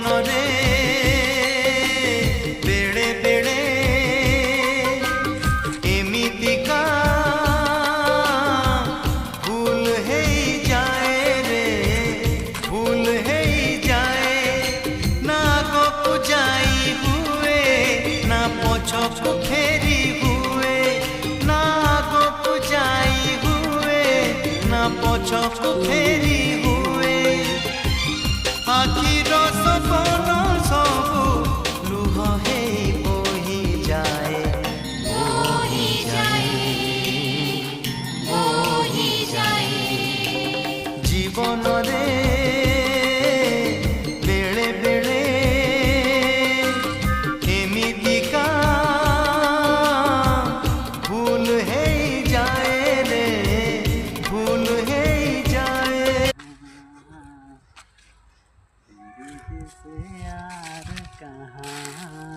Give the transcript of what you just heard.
रे बेड़े बेड़े एमितिका भूल है जाए रे भूल है जाए ना गो पुजाई हुए ना पछको फेरी हुए ना गो पुजाई हुए ना पछको फेरी हुए आखिर सपन सबू लुह हे बोही जाए बोही जाए बोही जाए जीवन रे बेले बेले एमितिका भूल है जाए रे भूल है जाए से यार कहाँ